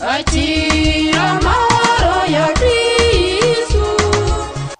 akira amahoro ya Kristo.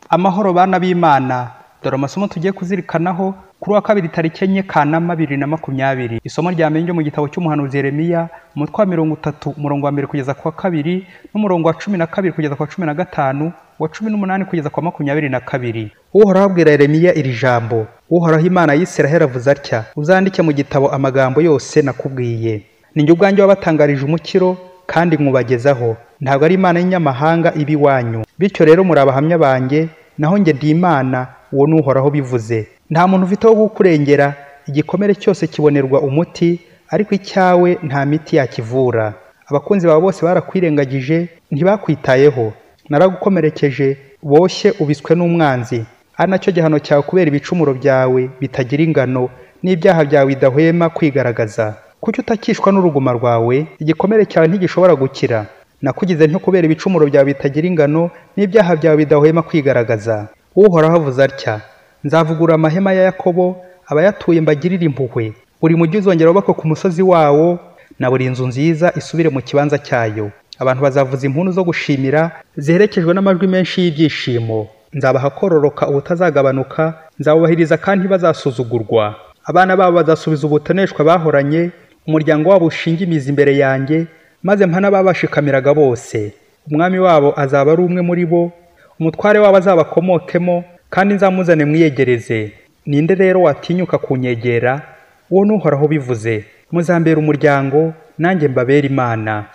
Amahoro bana b'Imana, dore amasomo tugiye kuzirikanaho kuri wa kabiri tariki enye Kanama 2020. Isomo rya mbere ryo mu gitabo cy'umuhanuzi Yeremiya, umutwe wa 30 umurongo wa 1 kugeza kwa 2 n'umurongo wa 12 kugeza kwa 15, wa 18 kugeza kwa 22. Uhoraho abwira Yeremiya iri jambo: Uhoraho Imana y'Isiraheli avuze atya: uzandike mu gitabo amagambo yose nakubwiye. Ninjye ubwanjye wabatangarije umukiro kandi nkubagezaho, ntabwo ari Imana y'inyamahanga ibi wanyu. Bityo rero muri abahamya banjye, naho njye ndi Imana, uwo ni Uhoraho bivuze. Nta muntu ufite wo gukurengera, igikomere cyose kibonerwa umuti, ariko icyawe nta miti yakivura. Abakunzi bawe bose barakwirengagije, ntibakwitayeho. Naragukomerekeje, boshye ubiswe n'umwanzi. Ari nacyo gihano cyawe kubera ibicumuro byawe bitagira ingano n'ibyaha byawe bidahwema kwigaragaza. Kuki utakishwa n'uruguma rwawe? Igikomere cyawe ntigishobora gukira. Nakugize ntyo kubera ibicumuro byawe bitagira ingano n'ibyaha byawe bidahwema kwigaragaza. Uhoraho avuze atya: nzavugura amahema ya Yakobo, abayatuye mbagirire impuhwe. Buri mujyi uzongera wubakwe ku musozi wawo, na buri nzu nziza isubire mu kibanza cyayo. Abantu bazavuza impundu zo gushimira ziherekejwe n'amajwi menshi y'ibyishimo. Nzabaha kororoka ubutazagabanuka, nzabubahiriza kandi ntibazasuzugurwa. Abana babo bazasubiza ubutoneshwa bahoranye, umuryango wabo ushinga imizi imbere yanjye, maze mpana babashikamiraga bose. Umwami wabo azaba ari umwe muri bo, umutware wabo azabakomokemo, kandi nzamuzane mwiyegereze. Ninde rero watinyuka kunyegera? Uwo ni Uhoraho bivuze. Muzambera umuryango, nanjye mbabera Imana.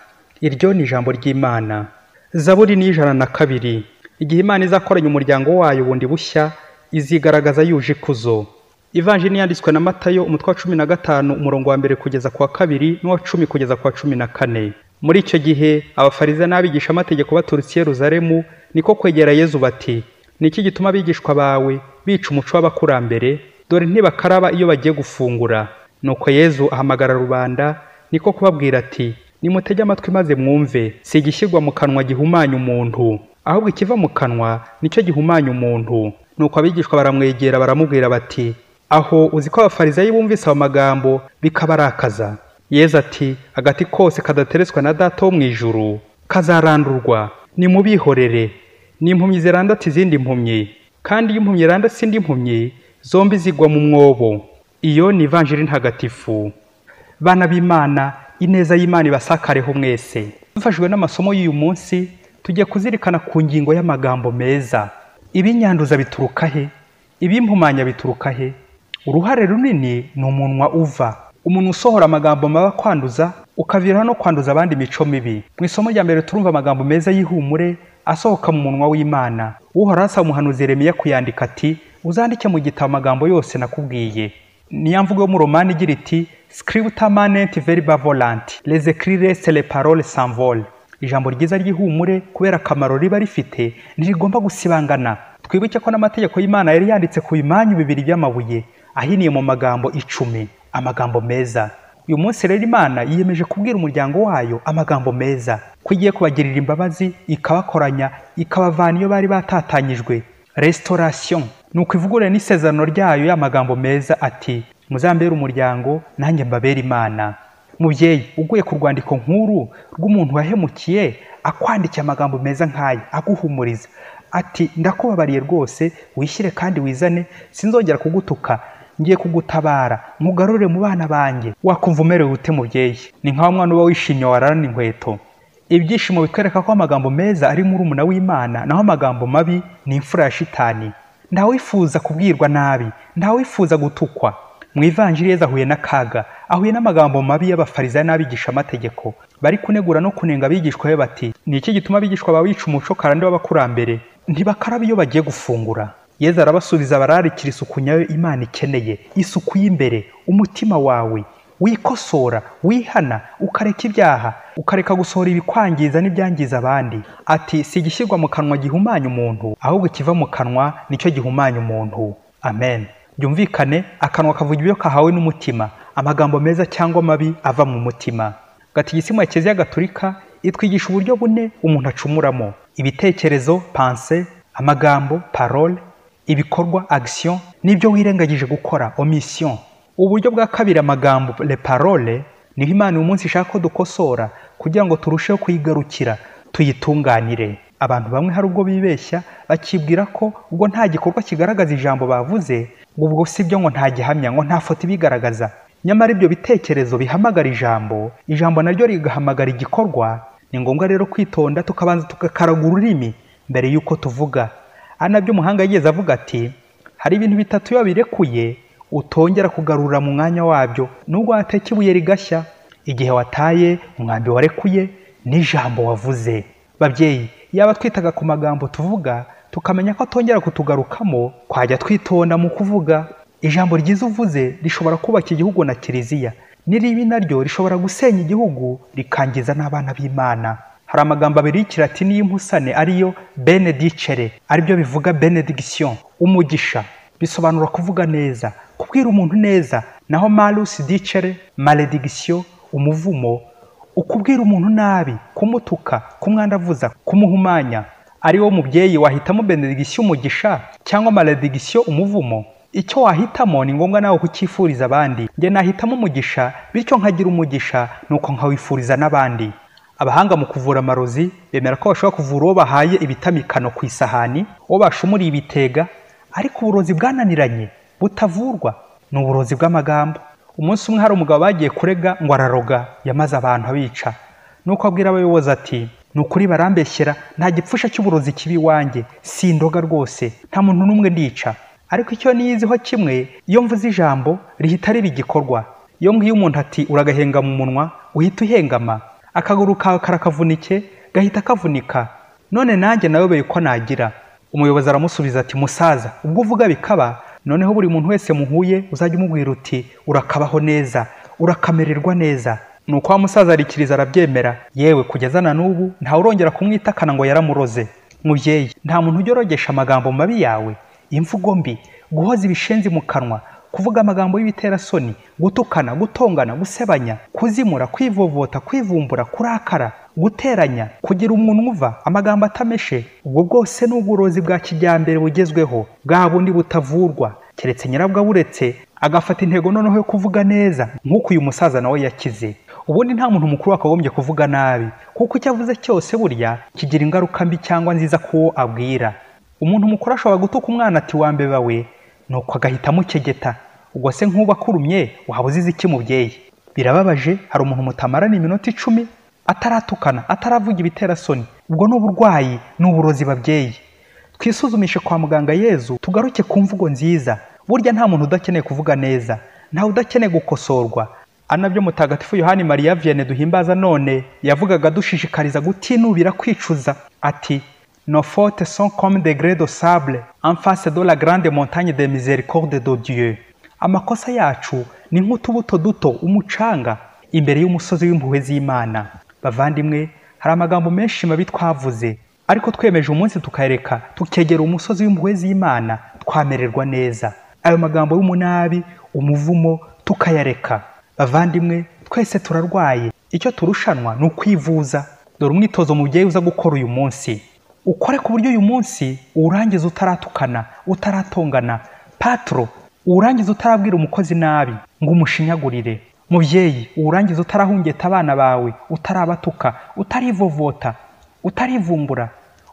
Iryo ni ijambo ry'Imana. Zaburi ni 102. Igihe Imana izakoranya umuryango wayo bundi bushya, izigaragaza yuje ikuzo. Ivanjili yanditswe na Matayo, umutwe wa 15 umurongo wa 1 kugeza kwa 2 n'uwa 10 kugeza kwa 14. Muri icyo gihe abafarisayo n'abigisha amategeko baturutse Yerusalemu niko kwegera Yezu bati: niki gituma abigishwa bawe bica umuco w'abakurambere? Dore ntibakaraba iyo bagiye gufungura. Nuko Yezu ahamagara rubanda, niko kubabwira ati: nimutege amatwi maze mwumve. Si igishyirwa mu kanwa gihumanya umuntu, ahubwo ikiva mu kanwa nicyo gihumanya umuntu. Nuko abigishwa baramwegera baramubwira bati: aho uzi ko abafarisayo bumvise amagambo bikabarakaza? Yezu ati: agati kose kadateretswe na Data wo mu ijuru kazarandurwa. Nimubihorere. N'impumyi zirandata izindi mpumyi, kandi iyo impumyi irandata indi mpumyi, zombi zigwa mu mwobo. Iyo ni ivanjili ntagatifu. Bana b'Imana, ineza y'Imana ibasakareho mwese. Dufashijwe n'amasomo y'uyu munsi, tugiye kuzirikana ku ngingo y'amagambo meza. Ibinyanduza bituruka he? Ibimpumanya bituruka he? Uruhare runini ni umunwa uva. Umuntu usohora amagambo mabi kwanduza, ukavira no kwanduza abandi imico mibi. Mu isomo rya mbere turumva amagambo meza y'ihumure asohoka mu munwa w'Imana. Uhoraho asaba umuhanuzi Yeremiya kuyandika ati: uzandike mu gitabo amagambo yose nakubwiye. Niyo mvugo yo mu Romani igira iti: scripta manent verba volant, les écrires les paroles s'envolent. Ijambo ryiza ry'ihumure kubera akamaro riba rifite ntirigomba gusibangana. Twibuke ko n'amategeko y'Imana yari yanditse ku bimanyu bibiri by'amabuye, ahiniye mu magambo 10, amagambo meza. Uyu munsi rero Imana yiyemeje kubwira umuryango wayo amagambo meza, ko igiye kubagirira imbabazi, ikabakoranya, ikabavana iyo bari batatanyijwe. Restauration. Nuko ivugurura n'isezerano ryayo y'amagambo meza ati: muzambera umuryango, nanjye mbabera Imana. Mubyeyi, uguye ku rwandiko nkuru rw'umuntu wahemukiye, akwandikiye amagambo meza nk'aya aguhumuriza ati: ndakubabariye rwose, wishyire kandi wizane, sinzongera kugutuka, ngiye kugutabara, mugarure mu bana banjye. Wakumva umerewe ute mubyeyi? Ni nkaho umwana uba wishimye wararana inkweto. Ibyishimo bitwereka ko amagambo meza ari muri umuna w'Imana, naho amagambo mabi ni imfura ya shitani. Ndawifuza kubwirwa nabi, ndawifuza gutukwa. Mu ivanjili Yezu ahuye n'akaga, ahuye n'amagambo mabi y'abafarisayo n'abigisha amategeko. Bari kunegura no kunenga abigishwa be bati: ni iki gituma abigishwa bawe bica umuco karande w'abakurambere? Ntibakaraba iyo bagiye gufungura. Yezu arabasubiza bararikira isuku nyayo Imana ikeneye, isuku y'imbere, umutima wawe. Wikosora, wihana, ukareka ibyaha, ukareka gusohora ibikwangiza n'ibyangiza abandi. Ati: si igishyirwa mu kanwa gihumanya umuntu, ahubwo ikiva mu kanwa nicyo gihumanya umuntu. Amen. Byumvikane, akanwa kavuga ibyo kahawe n'umutima, amagambo meza cyangwa mabi ava mu mutima. Gatigisimu ya Kiliziya Gatolika itwigisha uburyo bune umuntu acumuramo: ibitekerezo pensée, amagambo parole, ibikorwa action, n'ibyo wirengagije gukora omission. Uburyo bwa kabiri amagambo les paroles, niho Imana uyu munsi ishaka ko dukosora, kugira ngo turusheho kuyigarukira tuyitunganire. Abantu bamwe hari ubwo bibeshya bakibwira ko ubwo nta gikorwa kigaragaza ijambo bavuze, ubwo si byo, ngo nta gihamya, ngo nta foto ibigaragaza. Nyamara ibyo bitekerezo bihamagara ijambo naryo rigahamagara igikorwa. Ni ngombwa rero kwitonda tukabanza tugakaraga ururimi mbere y'uko tuvuga. Ari nabyo umuhanga yigeze avuga ati, hari ibintu bitatu iyo birekuye utongera kugarura mu mwanya wabyo, nubwo wateka ibuye rigashya: igihe wataye, umwambi warekuye, n'ijambo wavuze. Babyeyi, yaba twitaga ku magambo tuvuga tukamenya ko atongera kutugarukamo, twajya twitonda mu kuvuga. Ijambo ryiza uvuze rishobora kubaka igihugu na kiliziya, n'iribi naryo rishobora gusenya igihugu rikangiza n'abana b'Imana. Hari amagambo abiri y'ikilatini y'impusane ariyo benedicere, aribyo bivuga benediction, umugisha. Bisobanura kuvuga neza, kubwira umuntu neza. Naho malus dicere, malediction, umuvumo, ukubwira umuntu nabi, kumutuka, kumwandavuza, kumuhumanya. Ari wo mubyeyi, wahitamo benediction umugisha cyangwa malediction umuvumo? Icyo wahitamo ni ngombwa nawe kucyifuriza abandi. Njye nahitamo umugisha, bityo nkagira umugisha, nuko nkawifuriza n'abandi. Abahanga mu kuvura amarozi bemera ko bashobora kuvura uwo bahaye ibitamikano ku isahani, uwo bashumuriye ibitega, ariko uburozi bwananiranye butavurwa ni uburozi bw'amagambo. Umunsi umwe hari umugabo bagiye kurega ngo araroga, yamaze abantu abica. Nuko abwira abayobozi ati, ni ukuri barambeshyera, nta gipfusha cy'uburozi kibi iwanjye, sindoga rwose, nta muntu n'umwe ndica. Ariko icyo niyiziho kimwe, iyo mvuze ijambo rihita riba igikorwa. Iyo mbwiye umuntu ati uragahenga mu munwa, uhita uhengama. Akaguru kawe karakavunike, gahita kavunika. None nanjye nayobeye ko nagira. Umuyobozi aramusubiza ati, musaza, ubwo uvuga bikaba, noneho buri muntu wese muhuye uzajya umubwira uti urakabaho neza, urakamererwa neza. Nuko wa musaza arikiriza arabyemera. Yewe kugeza na n'ubu ntawe urongera kumwitakana ngo yaramuroze. Mubyeyi, nta muntu ujyorogesha amagambo mabi yawe, imvugo mbi, guhoza ibishenzi mu kanwa, kuvuga amagambo y'ibiterasoni, gutukana, gutongana, gusebanya, kuzimura, kwivovota, kwivumbura, kurakara, guteranya, kugira umunwa uva, amagambo atameshe. Ubwo bwose ni uburozi bwa kijyambere bugezweho, bwa bundi butavurwa, keretse nyirabwo aburetse agafata intego noneho yo kuvuga neza, nk'uko uyu musaza nawe yakize. Ubundi nta muntu mukuru wakagombye kuvuga nabi, kuko icyo avuze cyose burya kigira ingaruka mbi cyangwa nziza kuwo abwira. Umuntu mukuru ashobora gutuka umwana ati wambeba we, nuko agahita amukegeta. Ubwo se nk'uba akurumye waba uzize iki mubyeyi? Birababaje, hari umuntu mutamarana iminota 10 ataratukana, ataravuga ibiterasoni. Ubwo ni uburwayi, ni uburozi babyeyi. Twisuzumishe kwa muganga Yezu, tugaruke ku mvugo nziza. Burya nta muntu udakeneye kuvuga neza, nta udakeneye gukosorwa. Anabyo Mutagatifu Yohani Maria Vianney duhimbaza none yavugaga dushishikariza gutinubira kwicuza ati, nos fautes sont comme des grains de sable en face de la grande montagne de miséricorde de Dieu. Amakosa yacu ni nk'utubuto duto, umucanga, imbere y'umusozi w'impuhwe z'Imana. Bavandimwe, hari amagambo menshi mabi twavuze, ariko twemeje umunsi tukayereka tukegera umusozi w'impuhwe z'Imana, twamererwa neza. Ayo magambo y'umunabi, umuvumo, tukayareka. Bavandimwe, twese turarwaye, icyo turushanwa ni ukwivuza. Dore umwitozo mubyeyi uza gukora uyu munsi. Ukore ku buryo uyu munsi uwurangiza utaratukana, utaratongana. Patro, uwurangiza utarabwira umukozi nabi ngo umushinyagurire. Mubyeyi, uwurangiza utarahungeta abana bawe, utarabatuka, utarivovota, utarivumbura,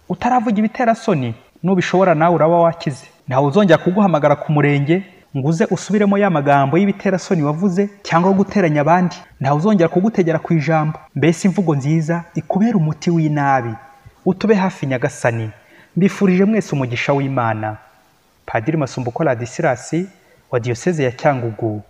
utaravuga ibiterasoni. Nubishobora nawe uraba wakize. Ntawe uzongera kuguhamagara ku murenge ngo uze usubiremo ya magambo y'ibiterasoni wavuze cyangwa guteranya abandi. Ntawe uzongera kugutegera ku ijambo. Mbese imvugo nziza ikubera umuti w'inabi. Utube hafi Nyagasani. Mbifurije mwese umugisha w'Imana. Padiri Masumbuko Ladislas wa Diocese ya Cyangugu.